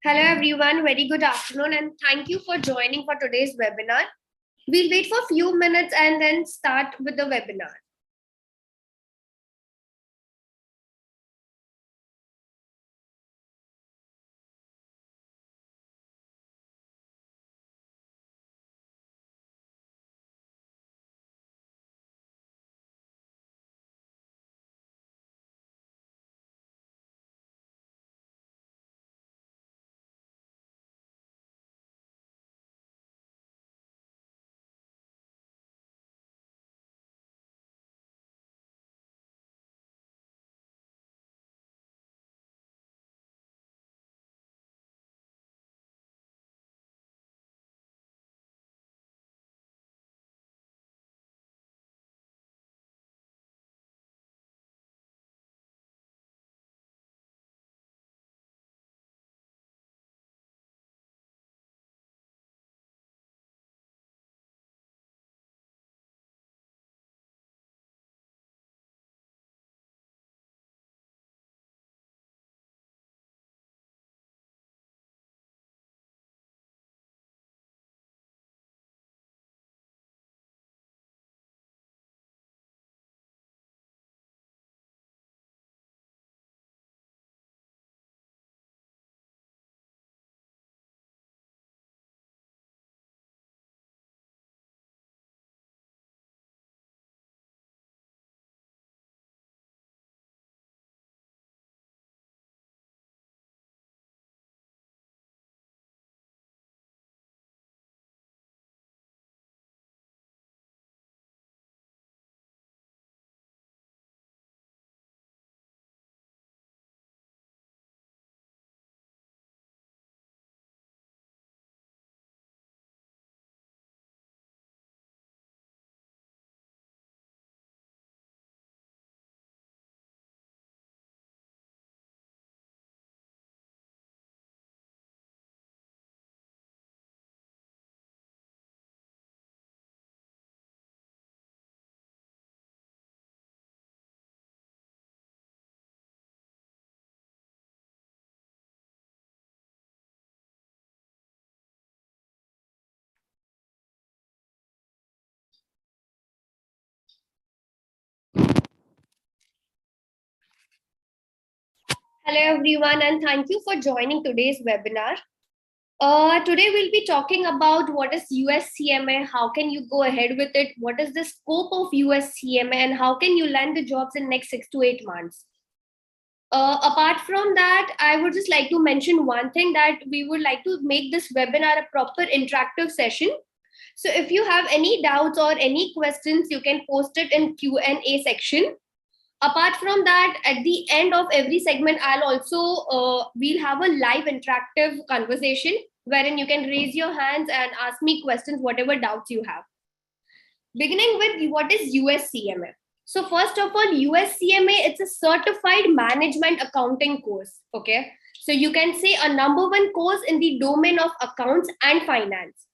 Hello everyone, very good afternoon and thank you for joining for today's webinar. We'll wait for a few minutes and then start with the webinar. Hello everyone and thank you for joining today's webinar. Today we'll be talking about what is US CMA, how can you go ahead with it, what is the scope of US CMA and how can you land the jobs in next 6 to 8 months. Apart from that, I would just like to mention one thing that we would like to make this webinar a proper interactive session. So if you have any doubts or any questions, you can post it in Q&A section. Apart from that, at the end of every segment, I'll also, we'll have a live interactive conversation wherein you can raise your hands and ask me questions, whatever doubts you have. Beginning with what is US CMA. So first of all, US CMA, it's a certified management accounting course. Okay. So you can say a number one course in the domain of accounts and finance.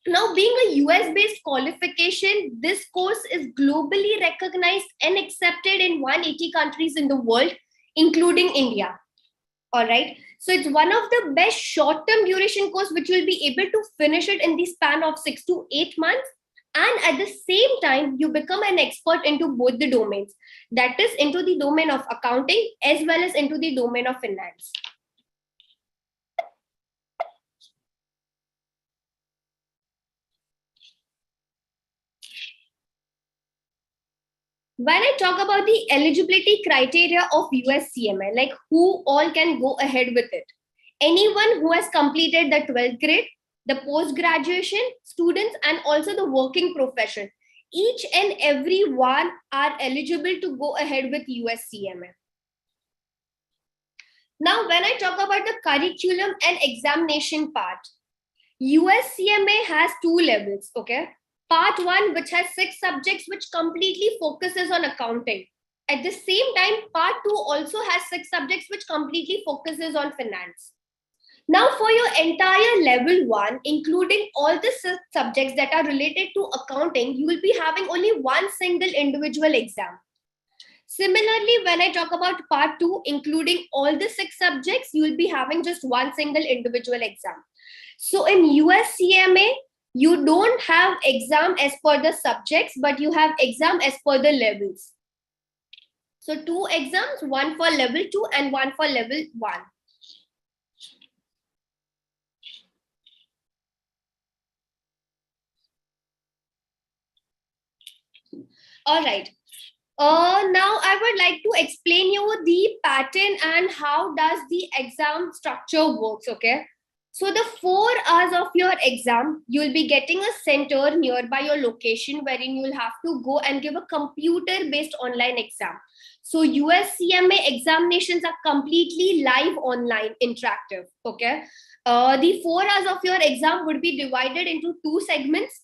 Now, being a US based qualification, this course is globally recognized and accepted in 180 countries in the world, including India. All right. So it's one of the best short term duration course, which will be able to finish it in the span of 6 to 8 months. And at the same time, you become an expert into both the domains, that is, into the domain of accounting as well as into the domain of finance. When I talk about the eligibility criteria of US CMA, like who all can go ahead with it, anyone who has completed the 12th grade, the post-graduation students, and also the working profession, each and every one are eligible to go ahead with US CMA. Now, when I talk about the curriculum and examination part, US CMA has two levels, okay? Part 1, which has 6 subjects, which completely focuses on accounting. At the same time, part 2 also has 6 subjects, which completely focuses on finance. Now, for your entire level 1, including all the 6 subjects that are related to accounting, you will be having only one single individual exam. Similarly, when I talk about part 2, including all the 6 subjects, you will be having just one single individual exam. So in US CMA, you don't have exam as per the subjects, but you have exam as per the levels. So 2 exams, one for level 2 and one for level 1. All right. Now I would like to explain you the pattern and how does the exam structure works, okay? So the 4 hours of your exam, you'll be getting a center nearby your location wherein you'll have to go and give a computer-based online exam. So US CMA examinations are completely live online, interactive, okay? The 4 hours of your exam would be divided into 2 segments.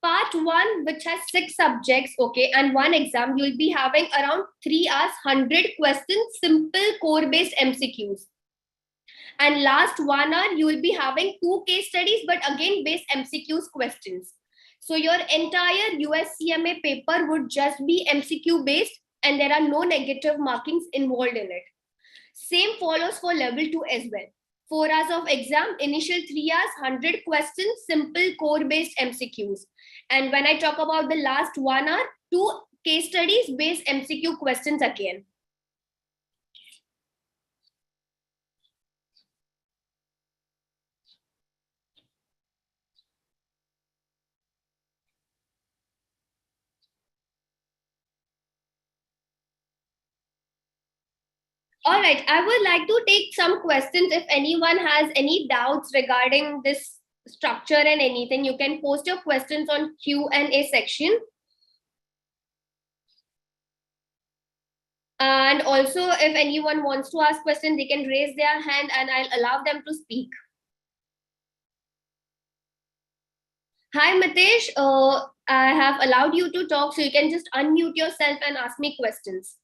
Part 1, which has 6 subjects, okay, and 1 exam, you'll be having around 3 hours, 100 questions, simple core-based MCQs. And last 1 hour, you will be having 2 case studies, but again, based MCQs questions. So your entire US CMA paper would just be MCQ based, and there are no negative markings involved in it. Same follows for level 2 as well. 4 hours of exam, initial 3 hours, 100 questions, simple core-based MCQs. And when I talk about the last 1 hour, 2 case studies based MCQ questions again. All right, I would like to take some questions. If anyone has any doubts regarding this structure and anything, you can post your questions on Q&A section. And also, if anyone wants to ask questions, they can raise their hand and I'll allow them to speak. Hi, Mitesh. I have allowed you to talk, so you can just unmute yourself and ask me questions.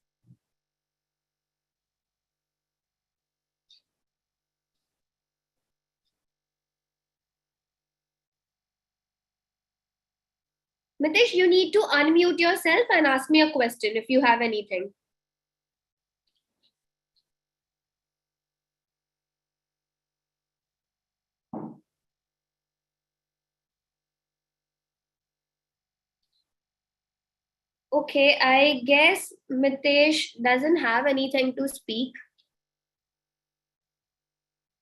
Mitesh, you need to unmute yourself and ask me a question if you have anything. Okay, I guess Mitesh doesn't have anything to speak.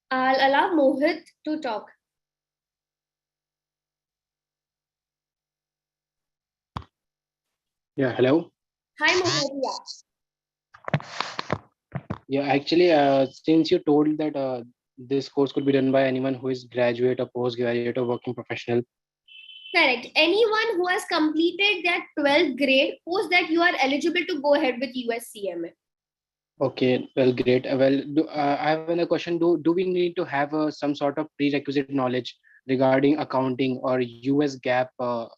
I'll allow Mohit to talk. Yeah, hello. Hi, Mohit. Yeah, actually, since you told that this course could be done by anyone who is graduate or postgraduate or working professional. Correct. Anyone who has completed their 12th grade, post that you are eligible to go ahead with US CMA. Okay, well, great. I have another question. Do we need to have some sort of prerequisite knowledge regarding accounting or US GAAP or?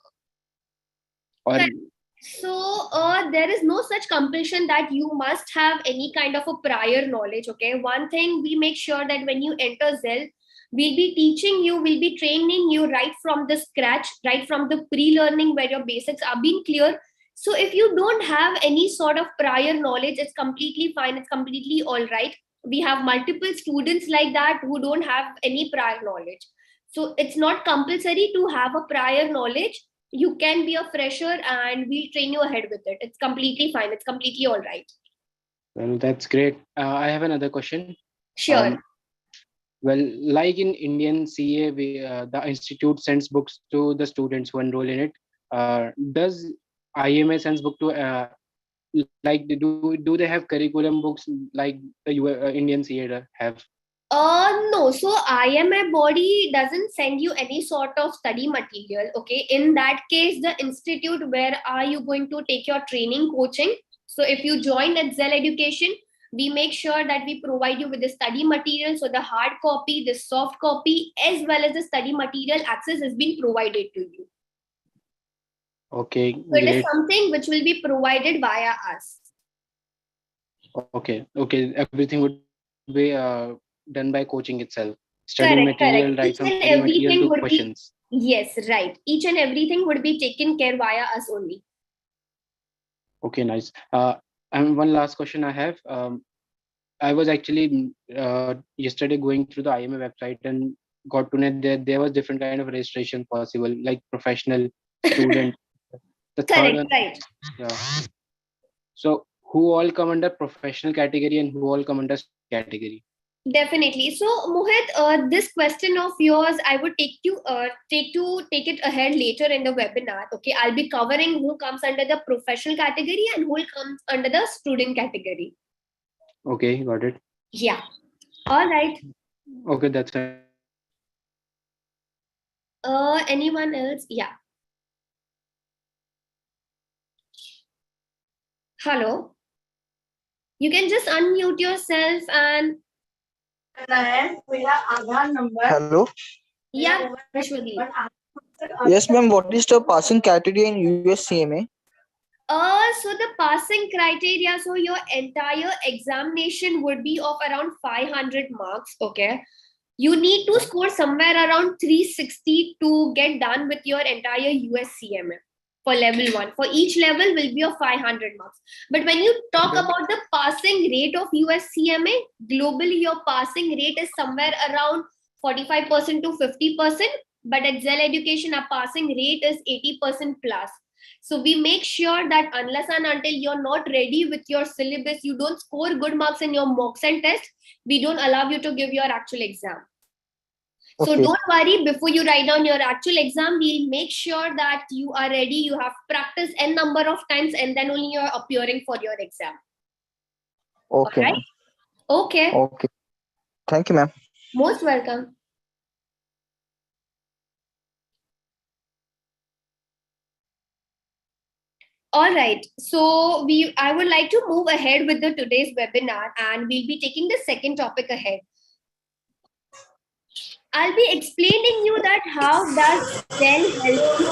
Correct. So there is no such compulsion that you must have any kind of a prior knowledge. Okay, one thing we make sure that when you enter Zell, we'll be teaching you, we'll be training you right from the scratch, right from the pre-learning where your basics are being clear. So if you don't have any sort of prior knowledge, it's completely fine. It's completely all right. We have multiple students like that who don't have any prior knowledge. So it's not compulsory to have a prior knowledge. You can be a fresher and we'll train you ahead with it. It's completely fine. It's completely all right. Well, that's great. I have another question. Sure. Well, like in Indian CA, the institute sends books to the students who enroll in it. Does IMA sends book to like do they have curriculum books like the Indian CA have? No. So IMA body doesn't send you any sort of study material. Okay. In that case, the institute where are you going to take your training coaching? So if you join at Zell Education, we make sure that we provide you with the study material. So the hard copy, the soft copy, as well as the study material access has been provided to you. Okay, So it is great. something which will be provided via us. Okay. Everything would be done by coaching itself. Study Correct, material, correct. right from Each study and material to everything would be, questions. yes, right. Each and everything would be taken care via us only. Okay, nice. And one last question I have. I was actually yesterday going through the IMA website and got to know that there was different kind of registration possible, like professional, student. The third Correct, one, right. yeah. So who all come under professional category and who all come under student category? Definitely. So, Mohit, this question of yours, I would take it ahead later in the webinar. Okay, I'll be covering who comes under the professional category and who comes under the student category. Okay, got it. Yeah. All right. Okay, that's fine. Anyone else? Yeah. Hello. You can just unmute yourself and Hello. yeah, Vishwadeep. Yes, ma'am. What is the passing criteria in US CMA? So the passing criteria, so your entire examination would be of around 500 marks. Okay. You need to score somewhere around 360 to get done with your entire US CMA for level 1. For each level will be of 500 marks. But when you talk Okay. about the passing rate of US CMA, globally your passing rate is somewhere around 45% to 50%. But at Zell Education, our passing rate is 80% plus. So we make sure that unless and until you're not ready with your syllabus, you don't score good marks in your mocks and test, we don't allow you to give your actual exam. So Okay. don't worry, before you write down your actual exam, we'll make sure that you are ready, you have practiced n number of times, and then only you're appearing for your exam. Okay, All right? ma'am. Okay. Okay. Thank you, ma'am. Most welcome. All right. So I would like to move ahead with the today's webinar, and we'll be taking the second topic ahead. I'll be explaining you that how does Zell help you.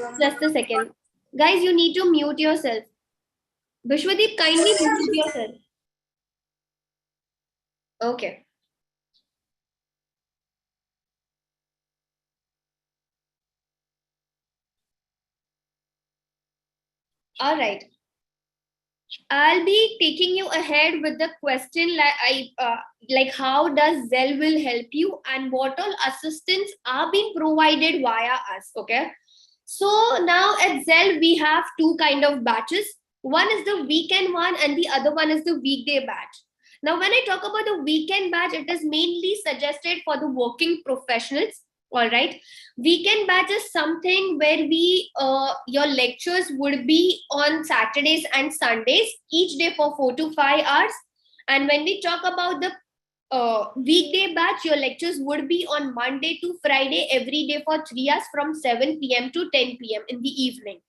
And just a second. Guys, you need to mute yourself. Vishwadeep, kindly mute yourself. Okay. All right. I'll be taking you ahead with the question like how does Zell will help you and what all assistance are being provided via us. Okay. So now at Zell we have two kind of batches. One is the weekend one and the other one is the weekday batch. Now when I talk about the weekend batch, it is mainly suggested for the working professionals. All right. Weekend batch is something where your lectures would be on Saturdays and Sundays, each day for 4 to 5 hours. And when we talk about the weekday batch, your lectures would be on Monday to Friday every day for 3 hours from 7 p.m. to 10 p.m. in the evening.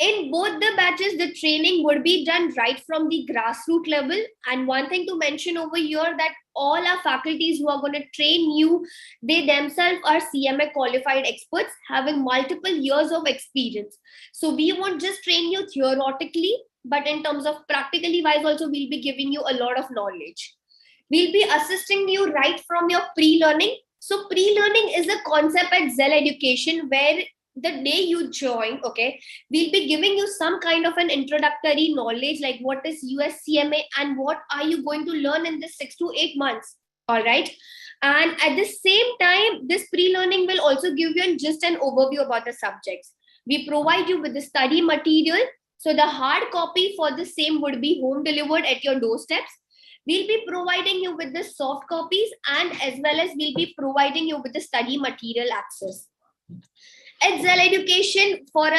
In both the batches, the training would be done right from the grassroots level. And one thing to mention over here that all our faculties who are going to train you, they themselves are CMA qualified experts having multiple years of experience. So we won't just train you theoretically, but in terms of practically wise also, we'll be giving you a lot of knowledge. We'll be assisting you right from your pre-learning. So pre-learning is a concept at Zell Education where the day you join, okay, we'll be giving you some kind of an introductory knowledge like what is US CMA and what are you going to learn in this 6 to 8 months. All right. And at the same time, this pre-learning will also give you just an overview about the subjects. We provide you with the study material. So the hard copy for the same would be home delivered at your doorsteps. We'll be providing you with the soft copies and as well as we'll be providing you with the study material access. At Zell Education, for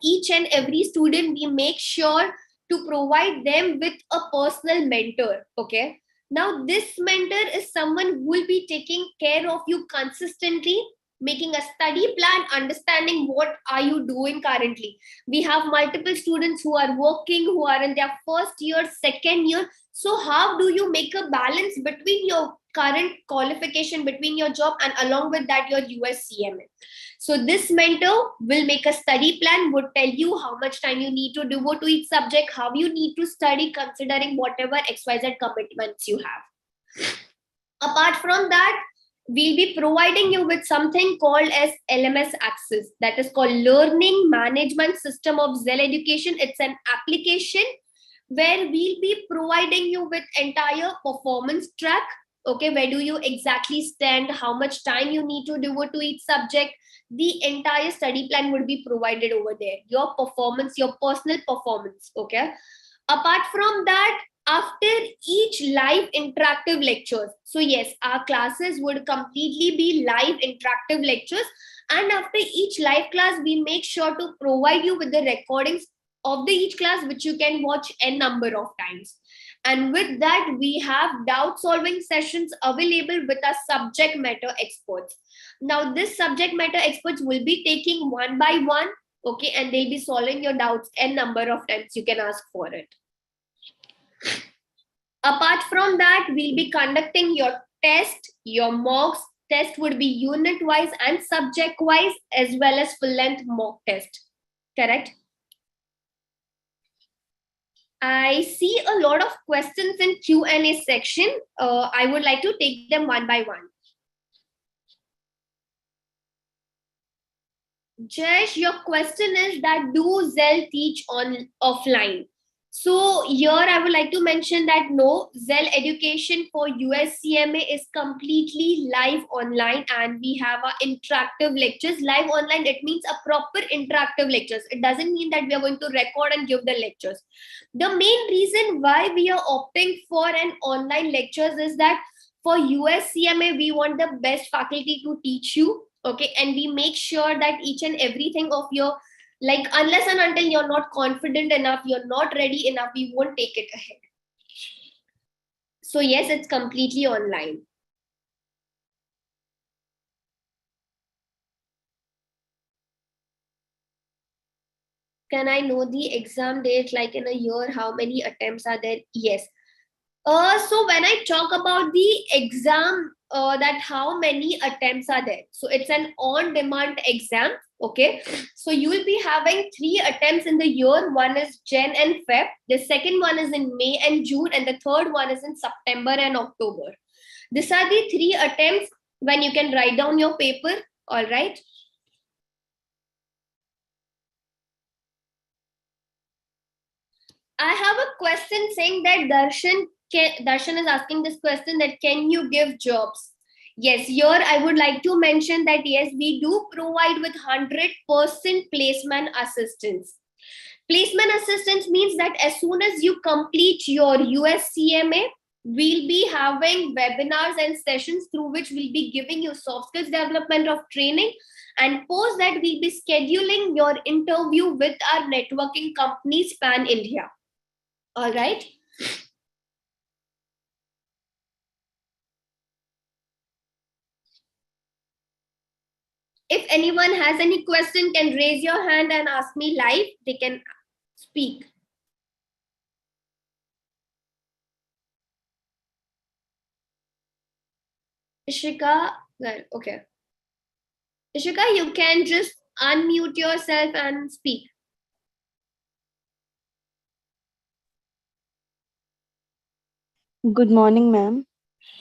each and every student, we make sure to provide them with a personal mentor. Okay. Now, this mentor is someone who will be taking care of you consistently, making a study plan, understanding what are you doing currently. We have multiple students who are working, who are in their first year, second year. So how do you make a balance between your current qualification, between your job, and along with that, your US CMA? So this mentor will make a study plan, would tell you how much time you need to devote to each subject, how you need to study considering whatever XYZ commitments you have. Apart from that, we'll be providing you with something called as LMS Access, that is called Learning Management System of Zell Education. It's an application where we'll be providing you with entire performance track. Okay, where do you exactly stand, how much time you need to devote to each subject. The entire study plan would be provided over there, your performance, your personal performance. Okay, apart from that, after each live interactive lectures, so yes, our classes would completely be live interactive lectures, and after each live class we make sure to provide you with the recordings of the each class, which you can watch n number of times. And with that, we have doubt solving sessions available with our subject matter experts. Now this subject matter experts will be taking one by one, okay, and they'll be solving your doubts n number of times you can ask for it. Apart from that, we'll be conducting your test, your mocks. Test would be unit wise and subject wise, as well as full length mock test. Correct? I see a lot of questions in Q&A section. I would like to take them one by one. Jesh, your question is that do Zell teach on offline? So here I would like to mention that no, Zell Education for US CMA is completely live online, and we have our interactive lectures. Live online, it means a proper interactive lectures. It doesn't mean that we are going to record and give the lectures. The main reason why we are opting for an online lectures is that for US CMA, we want the best faculty to teach you. Okay, and we make sure that each and everything of your, like, unless and until you're not confident enough, you're not ready enough, we won't take it ahead. So yes, it's completely online. Can I know the exam date, like in a year, how many attempts are there? Yes. So when I talk about the exam, that how many attempts are there? So it's an on-demand exam. Okay. So you will be having 3 attempts in the year. One is Jan and Feb. The second one is in May and June. And the third one is in September and October. These are the 3 attempts when you can write down your paper. All right. I have a question saying that Darshan is asking this question that can you give jobs? Yes, here I would like to mention that yes, we do provide with 100% placement assistance. Placement assistance means that as soon as you complete your US CMA, we'll be having webinars and sessions through which we'll be giving you soft skills development of training, and post that we'll be scheduling your interview with our networking companies pan India. All right. If anyone has any question, can raise your hand and ask me live. They can speak. Ishika, well, okay. Ishika, you can just unmute yourself and speak. Good morning, ma'am.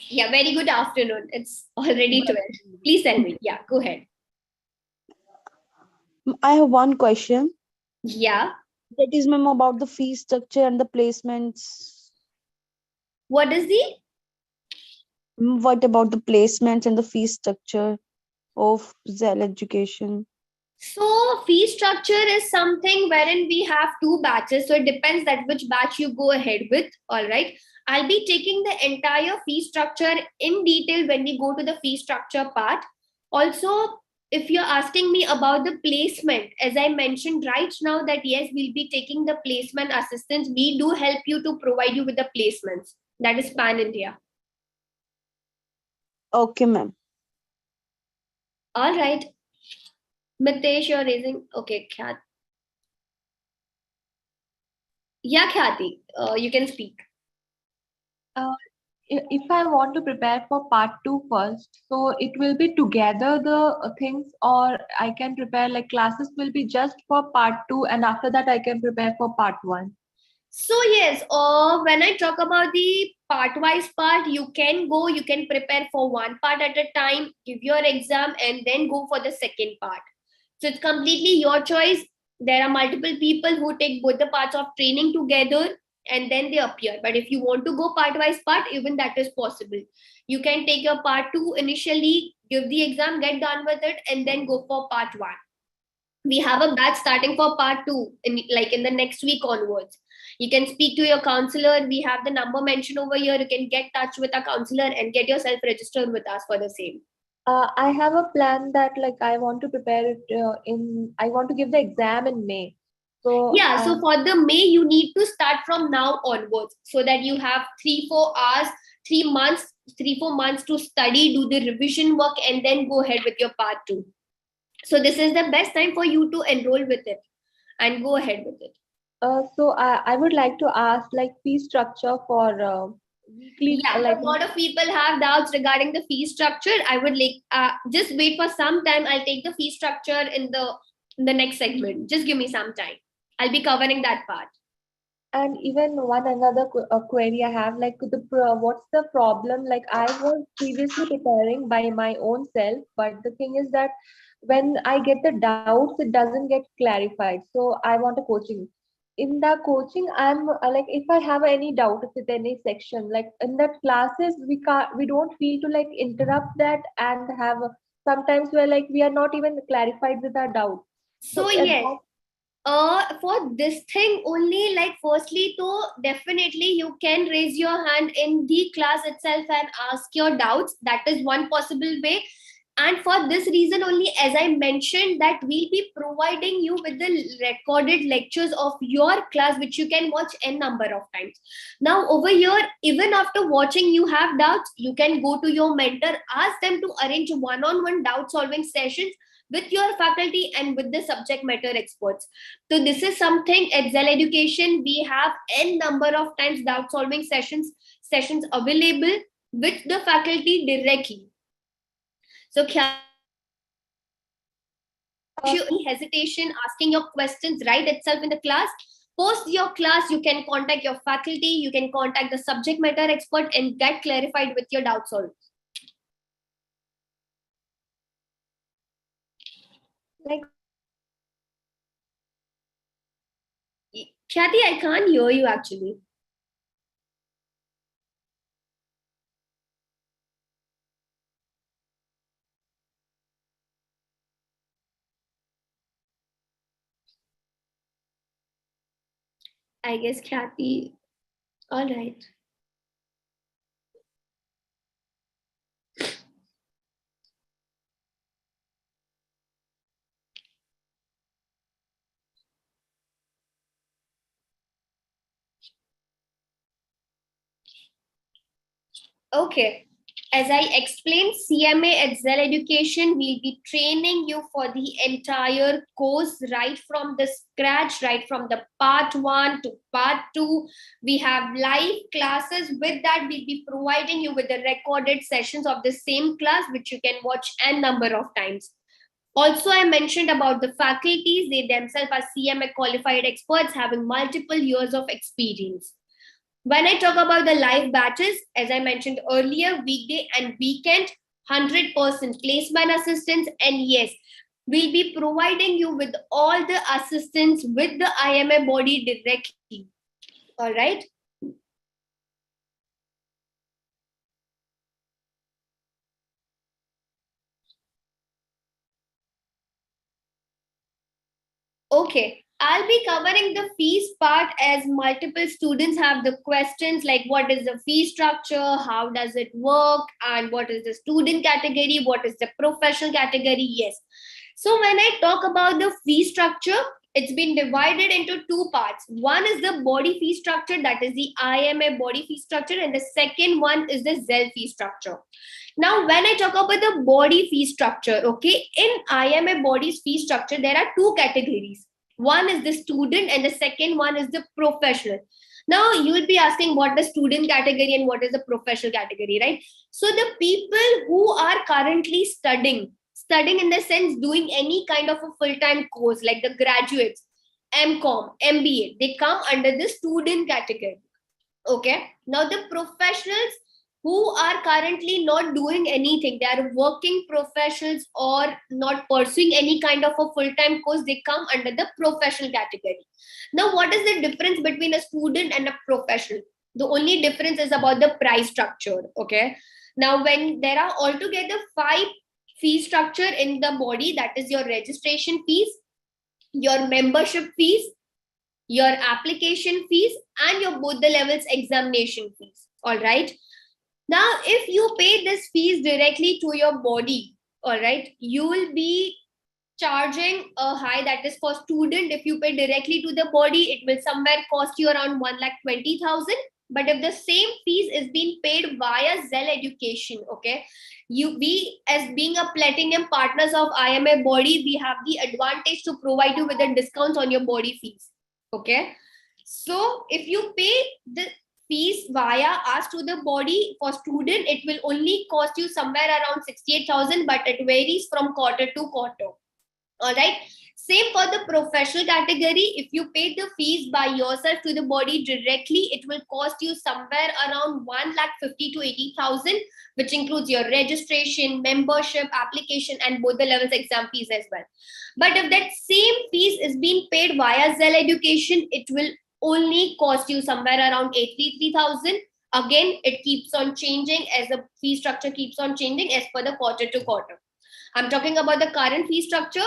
Yeah, very good afternoon. It's already 12. Please tell me. Yeah, go ahead. I have one question. Yeah. That is, ma'am, about the fee structure and the placements. What is the? What about the placements and the fee structure of Zell Education? So fee structure is something wherein we have 2 batches. So it depends that which batch you go ahead with. All right. I'll be taking the entire fee structure in detail when we go to the fee structure part. Also, if you're asking me about the placement, as I mentioned right now that yes, we'll be taking the placement assistance. We do help you to provide you with the placements. That is pan India. Okay, ma'am. All right. Mitesh, you're raising. Okay, Khyat. Yeah, Khyati, you can speak. If I want to prepare for part 2 first, so it will be together the things, or I can prepare like classes will be just for part 2 and after that I can prepare for part 1. So yes, when I talk about the part-wise part, you can prepare for one part at a time, give your exam, and then go for the second part. So it's completely your choice. There are multiple people who take both the parts of training together and then they appear. But if you want to go part-wise part, even that is possible. You can take your part two initially, give the exam, get done with it, and then go for part one. We have a batch starting for part two in the next week onwards. You can speak to your counselor. We have the number mentioned over here. You can get touch with a counselor and get yourself registered with us for the same. I have a plan that like I want to prepare it I want to give the exam in May. So Yeah, so for the May, you need to start from now onwards so that you have 3-4 hours, 3 months, 3-4 months to study, do the revision work, and then go ahead with your part two. So this is the best time for you to enroll with it and go ahead with it. so I would like to ask like fee structure for weekly Yeah, like a lot of people have doubts regarding the fee structure. I would like just wait for some time. I'll take the fee structure in the next segment. Just give me some time. I'll be covering that part. and even one another query I have like what's the problem? Like I was previously preparing by my own self, but the thing is that when I get the doubts, it doesn't get clarified. So I want a coaching. In the coaching, I'm like if I have any doubt with any section, like in that classes, we don't feel to like interrupt that and have sometimes where like we are not even clarified with our doubt. So So yes, for this thing only, like firstly though, definitely you can raise your hand in the class itself and ask your doubts. That is one possible way. And for this reason only, as I mentioned, that we'll be providing you with the recorded lectures of your class, which you can watch n number of times. Now over here, even after watching, you have doubts, you can go to your mentor, ask them to arrange one-on-one doubt solving sessions with your faculty and with the subject matter experts. So this is something at Zell Education. We have n number of times doubt solving sessions available with the faculty directly. So you any hesitation asking your questions right itself in the class. Post your class, you can contact your faculty, you can contact the subject matter expert and get clarified with your doubts solved. like Khyati, I can't hear you actually. I guess Khyati. All right. Okay. As I explained, CMA at Zell Education will be training you for the entire course, right from the scratch, right from the part one to part two. We have live classes. With that, we'll be providing you with the recorded sessions of the same class, which you can watch n number of times. Also, I mentioned about the faculties. They themselves are CMA qualified experts having multiple years of experience. When I talk about the live batches, as I mentioned earlier, weekday and weekend, 100% placement assistance. And yes, we'll be providing you with all the assistance with the IMA body directly. All right. Okay, I'll be covering the fees part as multiple students have the questions like what is the fee structure, how does it work, and what is the student category, what is the professional category. Yes. So when I talk about the fee structure, it's been divided into two parts. One is the body fee structure, that is the IMA body fee structure, and the second one is the Zell fee structure. Now, when I talk about the body fee structure, okay, in IMA body's fee structure, there are two categories. One is the student, and the second one is the professional. Now, you will be asking what the student category and what is the professional category, right? So, the people who are currently studying in the sense doing any kind of a full time course, like the graduates, MCOM, MBA, they come under the student category. Okay. Now the professionals who are currently not doing anything, they are working professionals or not pursuing any kind of a full-time course, they come under the professional category. Now, what is the difference between a student and a professional? The only difference is about the price structure. Okay. Now, when there are altogether 5 fee structure in the body, that is your registration fees, your membership fees, your application fees, and your both the levels examination fees. All right. Now, if you pay this fees directly to your body, all right, you will be charging a high, that is for student. If you pay directly to the body, it will somewhere cost you around 1,20,000. But if the same fees is being paid via Zell Education, okay, we as being a platinum partners of IMA body, we have the advantage to provide you with the discounts on your body fees. Okay, so if you pay the fees via us to the body for student, it will only cost you somewhere around 68,000, but it varies from quarter to quarter. All right. Same for the professional category. If you pay the fees by yourself to the body directly, it will cost you somewhere around 1,50,000 to 80,000, which includes your registration, membership, application, and both the levels exam fees as well. But if that same fees is being paid via Zell Education, it will only cost you somewhere around 83,000. Again, it keeps on changing as the fee structure keeps on changing as per the quarter to quarter. I'm talking about the current fee structure.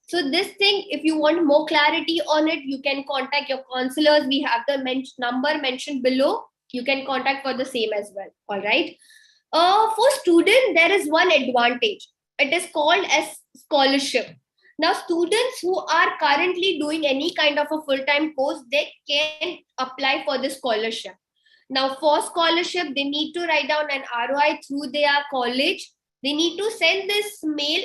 So this thing, if you want more clarity on it, you can contact your counselors. We have the number mentioned below. You can contact for the same as well. All right. For student, there is one advantage. It is called as scholarship. Now, students who are currently doing any kind of a full-time course, they can apply for the scholarship. Now, for scholarship, they need to write down an ROI through their college. They need to send this mail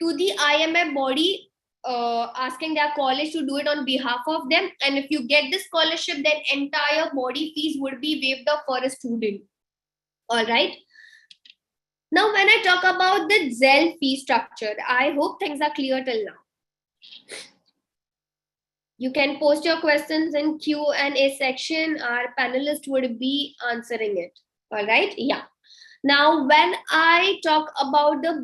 to the IMF body asking their college to do it on behalf of them. And if you get the scholarship, then entire body fees would be waived off for a student. All right. Now, when I talk about the Zell fee structure, I hope things are clear till now. You can post your questions in Q&A section. Our panelists would be answering it. All right. Yeah. Now, when I talk about the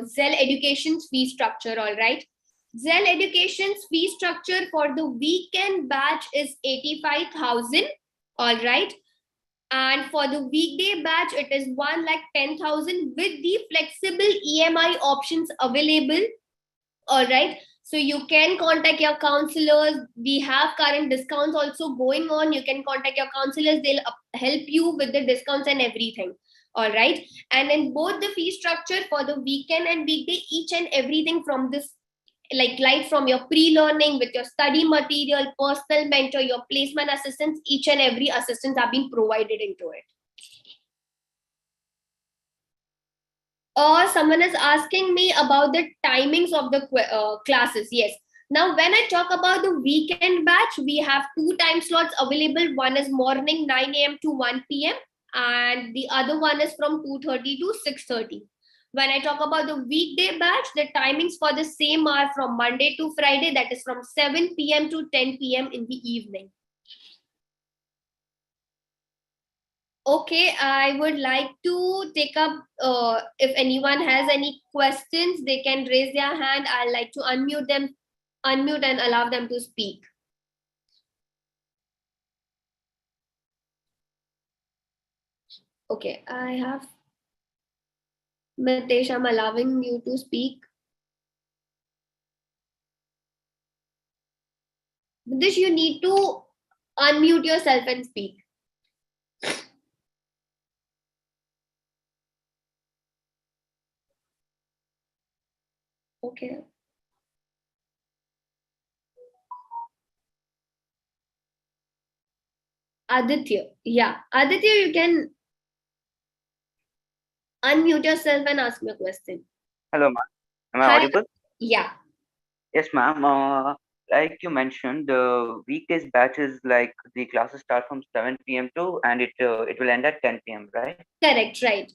Zell Education's fee structure, all right, Zell Education's fee structure for the weekend batch is 85,000, all right, and for the weekday batch, it is 1,10,000 with the flexible EMI options available, all right. So you can contact your counselors. We have current discounts also going on. You can contact your counselors. They'll help you with the discounts and everything. All right. And in both the fee structure for the weekend and weekday, each and everything from this, like from your pre-learning with your study material, personal mentor, your placement assistance, each and every assistance are being provided into it. Or someone is asking me about the timings of the classes. Yes. Now, when I talk about the weekend batch, we have 2 time slots available. One is morning 9 a.m. to 1 p.m. and the other one is from 2:30 to 6:30. When I talk about the weekday batch, the timings for the same are from Monday to Friday, that is from 7 p.m. to 10 p.m. in the evening. Okay, I would like to take up, if anyone has any questions, they can raise their hand. I'd like to unmute and allow them to speak. Okay, I have Mitesh, I'm allowing you to speak. Mitesh, you need to unmute yourself and speak. Okay. Aditya. Yeah. Aditya, you can unmute yourself and ask me a question. Hello, ma'am. Am I Hi. audible? Yeah. Yes, ma'am. Like you mentioned, the weekdays batches, like the classes start from 7 p.m. to, and it will end at 10 p.m. Right? Correct. Right.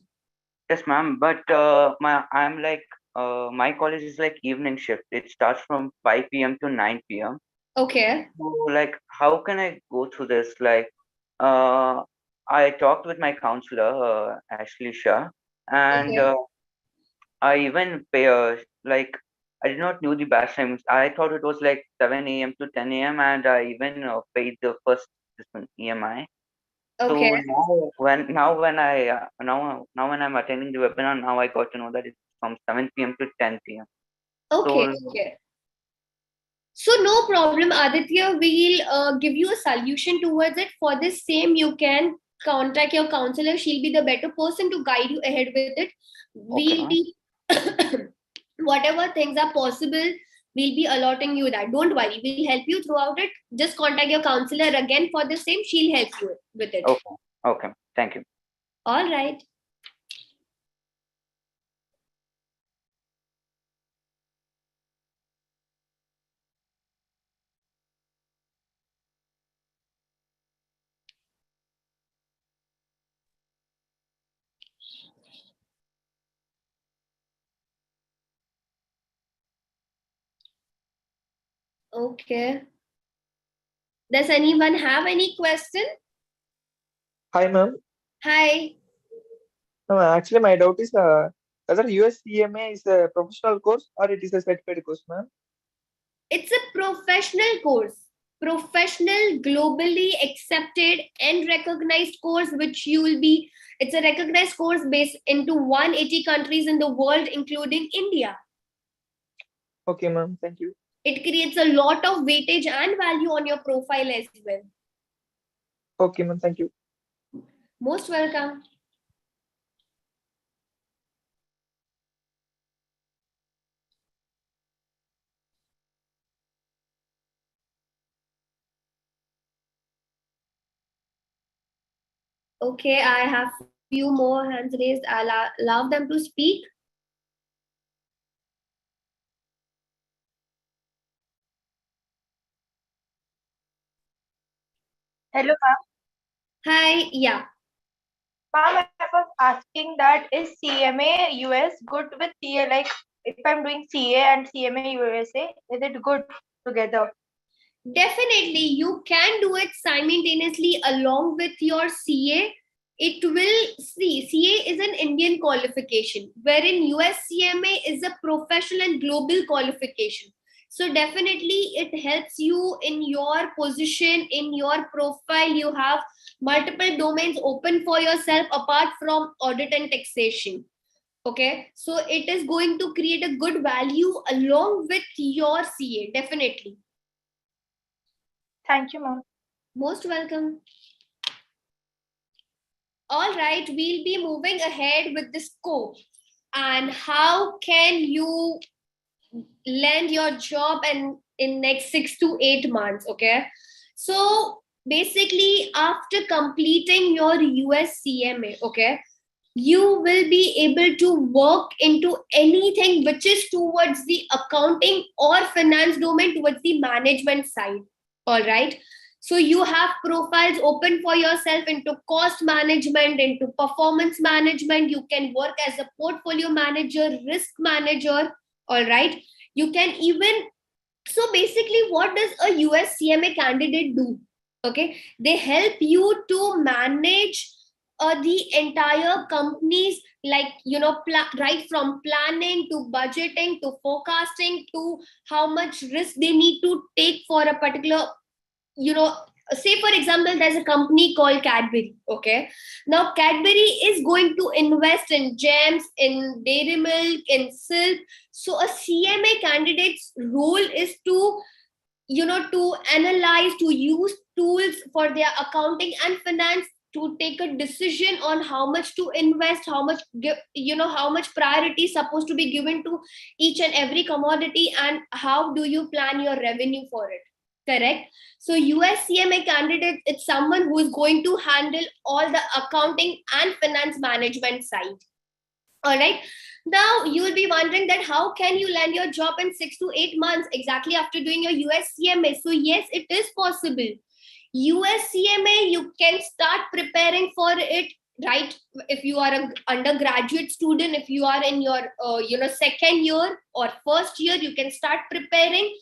Yes, ma'am. But my college is like evening shift. It starts from 5 p.m. to 9 p.m. Okay. So, like, how can I go through this? Like, I talked with my counselor, Ashley Shah, and Okay. I even pay, like, I did not know the batch times. I thought it was like 7 a.m. to 10 a.m. and I even paid the first this one, EMI. Okay. So now when I'm attending the webinar, now I got to know that it's from 7 p.m. to 10 p.m. Okay. So Okay. So no problem, Aditya. We'll give you a solution towards it. For this same, you can contact your counselor. She'll be the better person to guide you ahead with it. okay, We'll be whatever things are possible. We'll be allotting you that. Don't worry. We'll help you throughout it. Just contact your counselor again for the same. She'll help you with it. okay, okay. Thank you. All right. Okay. Does anyone have any question? Hi, ma'am. Hi. No, actually, my doubt is whether US CMA is a professional course or it is a certified course, ma'am. It's a professional course, professional, globally accepted and recognized course, which you will be. It's a recognized course based into 180 countries in the world, including India. Okay, ma'am. Thank you. It creates a lot of weightage and value on your profile as well. Okay, ma'am. Thank you. Most welcome. Okay, I have few more hands raised. I'll allow them to speak. Hello, ma'am. Hi, yeah. Ma'am, I was asking that is CMA US good with CA? Like, if I'm doing CA and CMA USA, is it good together? Definitely, you can do it simultaneously along with your CA. It will see CA is an Indian qualification, wherein US CMA is a professional and global qualification. So definitely, it helps you in your position, in your profile. You have multiple domains open for yourself apart from audit and taxation. Okay, so it is going to create a good value along with your CA. Definitely. Thank you, ma'am. Most welcome. All right, we'll be moving ahead with the scope and how can you land your job and in next 6 to 8 months. Okay, so basically after completing your US CMA, okay, you will be able to work into anything which is towards the accounting or finance domain, towards the management side. All right, so you have profiles open for yourself into cost management, into performance management. You can work as a portfolio manager, risk manager. All right, you can even, so basically what does a US CMA candidate do? Okay, they help you to manage the entire companies, like right from planning to budgeting to forecasting to how much risk they need to take for a particular, you know say for example there's a company called Cadbury. Okay, now Cadbury is going to invest in gems, in dairy milk, in silk. So a CMA candidate's role is to to analyze, to use tools for their accounting and finance, to take a decision on how much to invest, how much how much priority is supposed to be given to each and every commodity, and how do you plan your revenue for it. Correct. So US CMA candidate, it's someone who is going to handle all the accounting and finance management side. All right. Now you will be wondering that how can you land your job in 6 to 8 months exactly after doing your US CMA? So yes, it is possible. US CMA, you can start preparing for it, right? If you are an undergraduate student, if you are in your second year or first year, you can start preparing.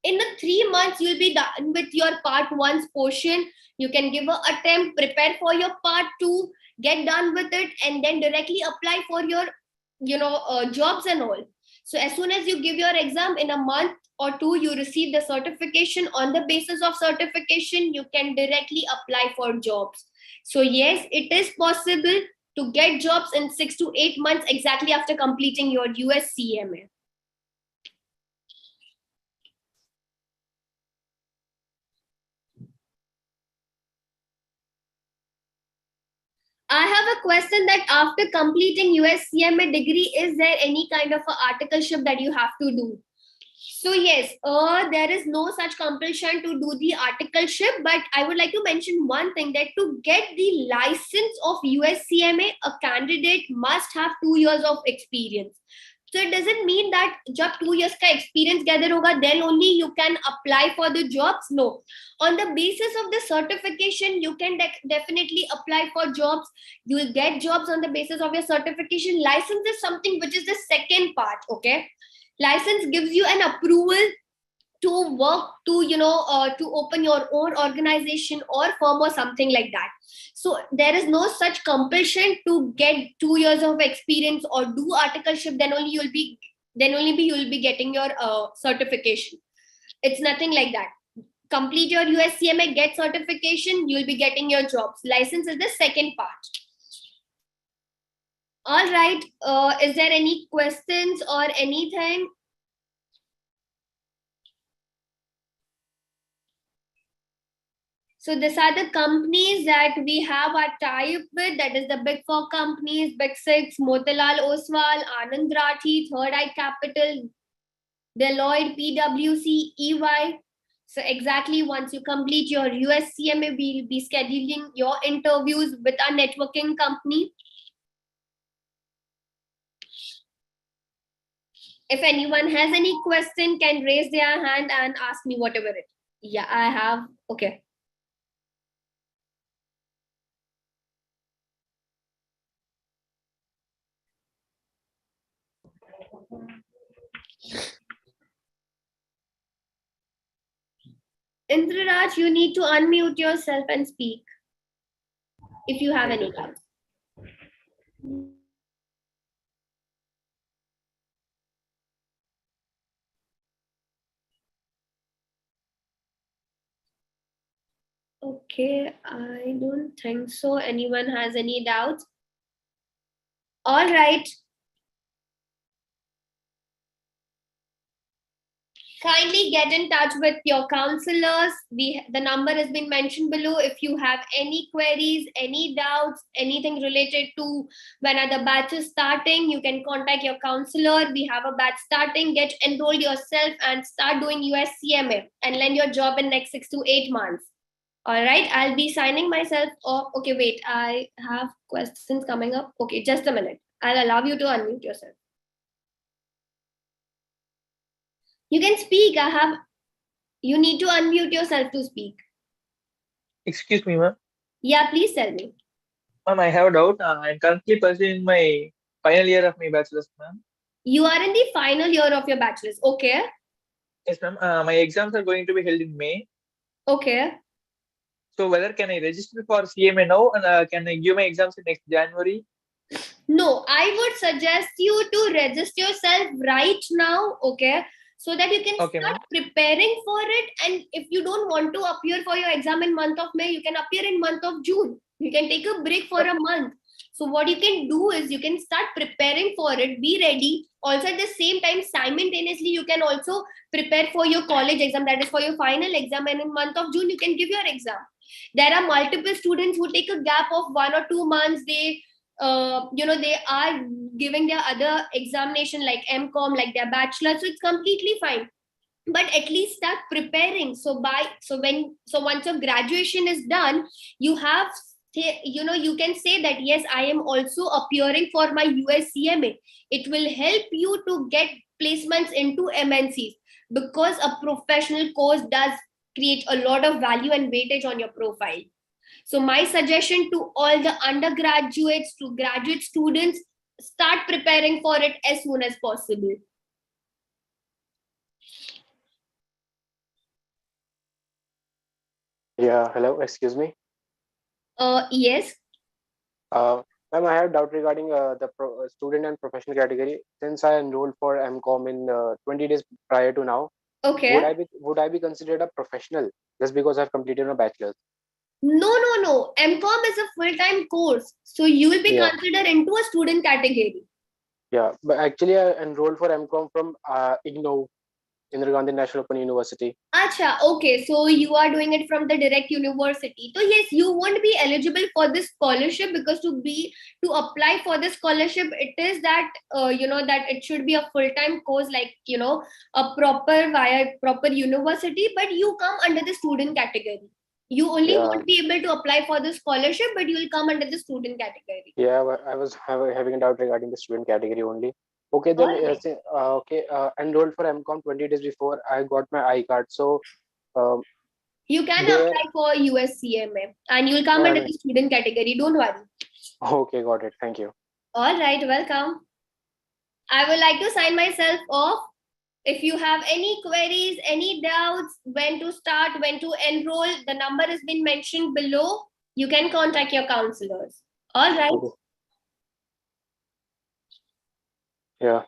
In the 3 months, you'll be done with your part 1's portion. You can give an attempt, prepare for your part 2, get done with it, and then directly apply for your jobs and all. So as soon as you give your exam, in a month or 2, you receive the certification. On the basis of certification, you can directly apply for jobs. So yes, it is possible to get jobs in 6 to 8 months exactly after completing your US CMA. I have a question that after completing US CMA degree, is there any kind of a articleship that you have to do? So yes, there is no such compulsion to do the articleship, but I would like to mention one thing, that to get the license of US CMA, a candidate must have 2 years of experience. So it doesn't mean that jab 2 years ka experience gather hoga, then only you can apply for the jobs. No. On the basis of the certification, you can definitely apply for jobs. You will get jobs on the basis of your certification. License is something which is the second part, okay? License gives you an approval to work, to open your own organization or firm or something like that. So there is no such compulsion to get 2 years of experience or do articleship, then only you'll be getting your certification. It's nothing like that. Complete your US CMA, get certification, you'll be getting your jobs. License is the second part. All right. Is there any questions or anything? So these are the companies that we have our tie-up with. That is the Big Four companies, Big Six, Motilal Oswal, Anand Rathi, Third Eye Capital, Deloitte, PwC, EY. So exactly once you complete your US CMA, we'll be scheduling your interviews with our networking company. If anyone has any question, can raise their hand and ask me whatever it. Yeah, I have. Okay. Indraraj, you need to unmute yourself and speak if you have any doubts. Okay, I don't think so. Anyone has any doubts? All right. Kindly get in touch with your counselors. The number has been mentioned below. If you have any queries, any doubts, anything related to when are the batches starting, you can contact your counselor. We have a batch starting. Get enrolled yourself and start doing US CMA and land your job in next 6 to 8 months. All right, I'll be signing myself off. Okay, wait, I have questions coming up. Okay, just a minute. I'll allow you to unmute yourself. You can speak. You need to unmute yourself to speak. Excuse me, ma'am. Yeah, please tell me. Ma'am, I have a doubt. I'm currently pursuing my final year of my bachelor's, ma'am. You are in the final year of your bachelor's. Okay. Yes, ma'am. My exams are going to be held in May. Okay. So whether can I register for CMA now and can I give my exams in next January? No, I would suggest you to register yourself right now, okay? So that you can start preparing for it. And if you don't want to appear for your exam in month of May, you can appear in month of June. You can take a break for a month. So what you can do is you can start preparing for it, be ready. Also at the same time, simultaneously, you can also prepare for your college exam, that is for your final exam. And in month of June, you can give your exam. There are multiple students who take a gap of 1 or 2 months. They are giving their other examination like MCOM, like their bachelor. So it's completely fine. But at least start preparing. So once your graduation is done, you can say that, yes, I am also appearing for my US CMA. It will help you to get placements into MNCs because a professional course does create a lot of value and weightage on your profile. So my suggestion to all the undergraduates, to graduate students, start preparing for it as soon as possible. Yeah, hello, excuse me. Yes. Ma'am, I have doubt regarding the student and professional category. Since I enrolled for MCOM in 20 days prior to now, Okay. would I be considered a professional just because I've completed my bachelor's? No, no, no. MCOM is a full-time course. So you will be Yeah, considered into a student category. yeah. But actually, I enrolled for MCOM from IGNOU, Indira Gandhi National Open University. Acha, okay. So you are doing it from the direct university. So yes, you won't be eligible for this scholarship because to apply for this scholarship, it is that that it should be a full-time course, like a proper via proper university, but you come under the student category. You only Yeah, won't be able to apply for the scholarship, but you will come under the student category. yeah. I was having a doubt regarding the student category only. Okay, All then right. enrolled for MCOM 20 days before I got my I card. So um, You can there, apply for US CMA and you'll come I under mean, the student category. Don't worry. okay, got it. Thank you. All right, welcome. I would like to sign myself off. If you have any queries, any doubts, when to start, when to enroll, the number has been mentioned below. You can contact your counselors. All right. Okay. Yeah.